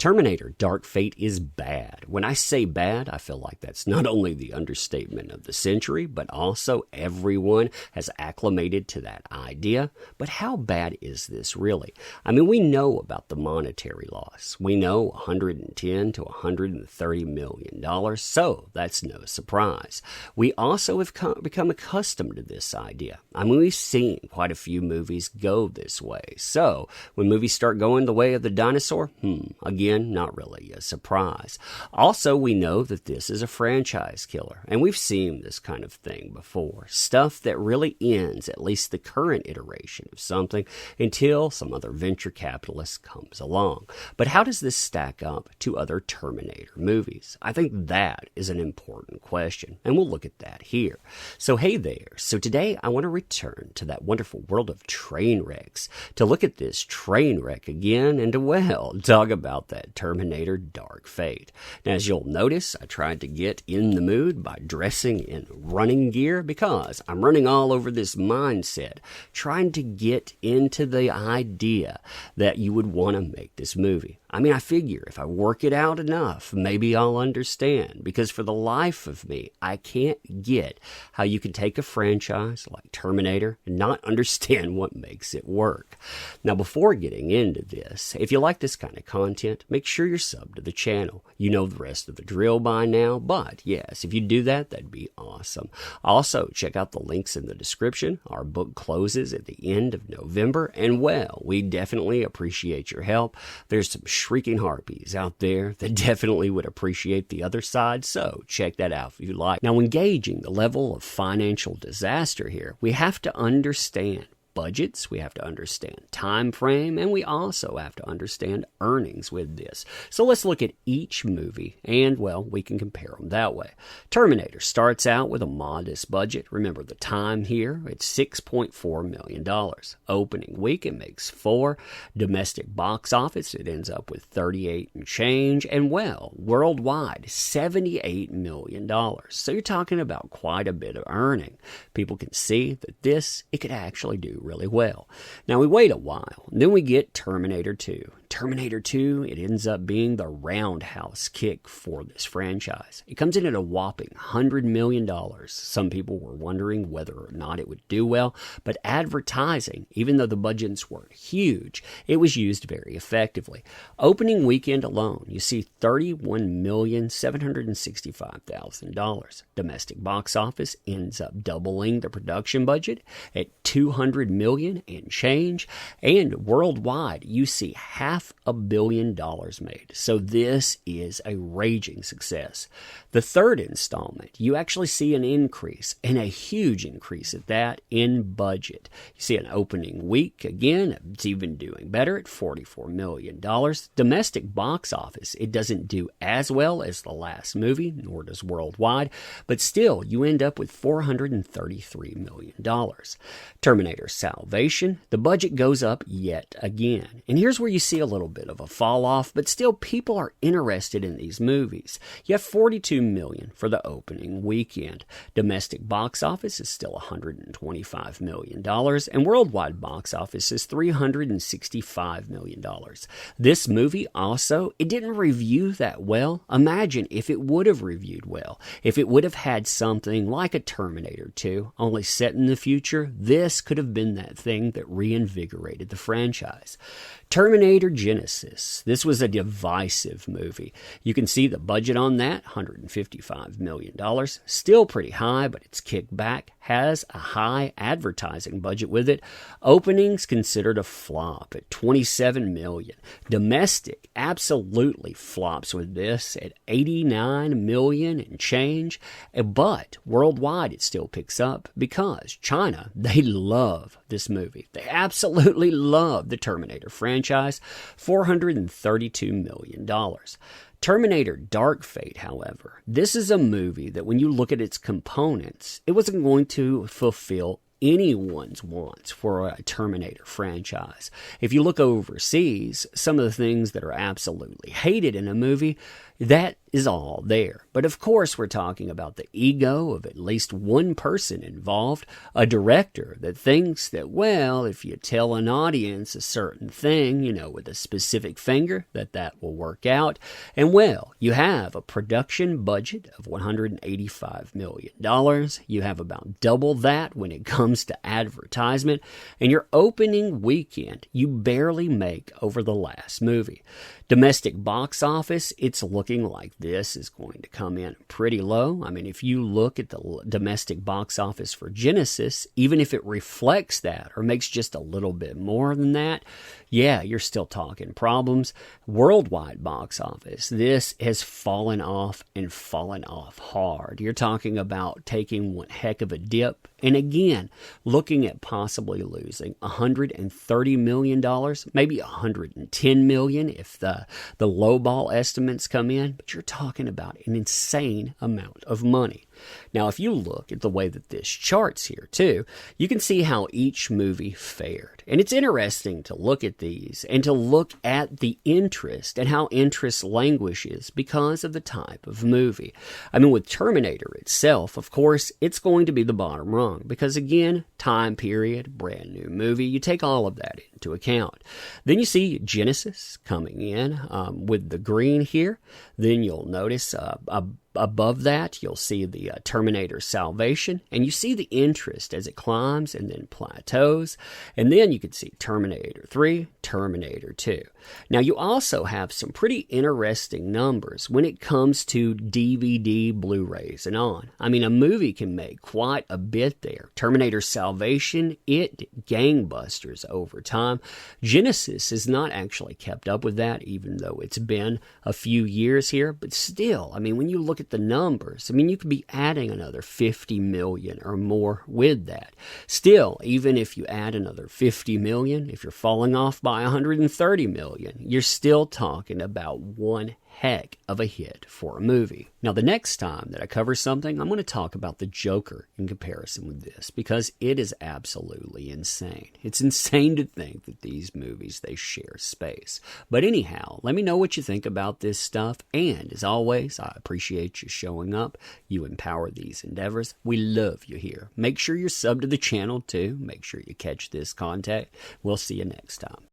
Terminator Dark Fate is bad. When I say bad, I feel like that's not only the understatement of the century, but also everyone has acclimated to that idea. But how bad is this really? I mean, we know about the monetary loss. We know $110 to $130 million, so that's no surprise. We also have become accustomed to this idea. I mean, we've seen quite a few movies go this way. So when movies start going the way of the dinosaur, again, not really a surprise. Also, we know that this is a franchise killer, and we've seen this kind of thing before. Stuff that really ends at least the current iteration of something until some other venture capitalist comes along. But how does this stack up to other Terminator movies? I think that is an important question, and we'll look at that here. So hey there. So today I want to return to that wonderful world of train wrecks, to look at this train wreck again, and to, well, talk about that Terminator Dark Fate. Now, as you'll notice, I tried to get in the mood by dressing in running gear because I'm running all over this mindset, trying to get into the idea that you would want to make this movie. I mean, I figure if I work it out enough, maybe I'll understand, because for the life of me, I can't get how you can take a franchise like Terminator and not understand what makes it work. Now, before getting into this, if you like this kind of content, make sure you're subbed to the channel. You know the rest of the drill by now, but yes, if you do that, that'd be awesome. Also, check out the links in the description. Our book closes at the end of November, and well, we definitely appreciate your help. There's some shrieking harpies out there that definitely would appreciate the other side, so check that out if you like. Now, when gauging the level of financial disaster here, we have to understand budgets, we have to understand time frame, and we also have to understand earnings with this. So let's look at each movie, and well, we can compare them that way. Terminator starts out with a modest budget. Remember the time here, it's $6.4 million. Opening week, it makes 4. Domestic box office, it ends up with 38 and change, and well, worldwide, $78 million. So you're talking about quite a bit of earning. People can see that it could actually do really well. Now we wait a while, and then we get Terminator 2. Terminator 2, it ends up being the roundhouse kick for this franchise. It comes in at a whopping $100 million. Some people were wondering whether or not it would do well, but advertising, even though the budgets weren't huge, it was used very effectively. Opening weekend alone, you see $31,765,000. Domestic box office ends up doubling the production budget at $200 million and change, and worldwide, you see $500 million made. So this is a raging success. The third installment, you actually see an increase, and a huge increase at that, in budget. You see an opening week, again, it's even doing better at $44 million. Domestic box office, it doesn't do as well as the last movie, nor does worldwide, but still, you end up with $433 million. Terminator Salvation, the budget goes up yet again. And here's where you see a little bit of a fall off, but still people are interested in these movies. You have $42 million for the opening weekend. Domestic box office is still $125 million, and worldwide box office is $365 million. This movie also, it didn't review that well. Imagine if it would have reviewed well, if it would have had something like a Terminator 2, only set in the future. This could have been that thing that reinvigorated the franchise. Terminator Genisys. This was a divisive movie. You can see the budget on that, $155 million. Still pretty high, but it's kicked back. Has a high advertising budget with it. Openings considered a flop at $27 million. Domestic absolutely flops with this at $89 million and change. But worldwide it still picks up because China, they love this movie. They absolutely love the Terminator franchise. $432 million. Terminator Dark Fate, however, this is a movie that when you look at its components, it wasn't going to fulfill anyone's wants for a Terminator franchise. If you look overseas, some of the things that are absolutely hated in a movie, That is all there. But of course, we're talking about the ego of at least one person involved, a director that thinks that, well, if you tell an audience a certain thing, with a specific finger, that will work out. And well, you have a production budget of $185 million. You have about double that when it comes to advertisement. And your opening weekend, you barely make over the last movie. Domestic box office, it's looking like this is going to come in pretty low. I mean, if you look at the domestic box office for Genesis, even if it reflects that or makes just a little bit more than that, yeah, you're still talking problems. Worldwide box office, this has fallen off and fallen off hard. You're talking about taking one heck of a dip. And again, looking at possibly losing $130 million, maybe $110 million if the lowball estimates come in. But you're talking about an insane amount of money. Now, if you look at the way that this charts here, too, you can see how each movie fared. And it's interesting to look at these and to look at the interest and how interest languishes because of the type of movie. I mean, with Terminator itself, of course, it's going to be the bottom rung because, again, time period, brand new movie, you take all of that into account. Then you see Genesis coming in with the green here. Then you'll notice above that, you'll see the Terminator Salvation, and you see the interest as it climbs and then plateaus. And then you can see Terminator 3, Terminator 2. Now, you also have some pretty interesting numbers when it comes to DVD, Blu-rays, and on. I mean, a movie can make quite a bit there. Terminator Salvation, it did gangbusters over time. Genesis has not actually kept up with that, even though it's been a few years here. But still, I mean, when you look at the numbers, I mean, you could be adding another 50 million or more with that. Still, even if you add another 50 million, if you're falling off by 130 million, you're still talking about one heck of a hit for a movie. Now, the next time that I cover something, I'm going to talk about the Joker in comparison with this because it is absolutely insane. It's insane to think that these movies, they share space. But anyhow, let me know what you think about this stuff. And as always, I appreciate you showing up. You empower these endeavors. We love you here. Make sure you're subbed to the channel too. Make sure you catch this content. We'll see you next time.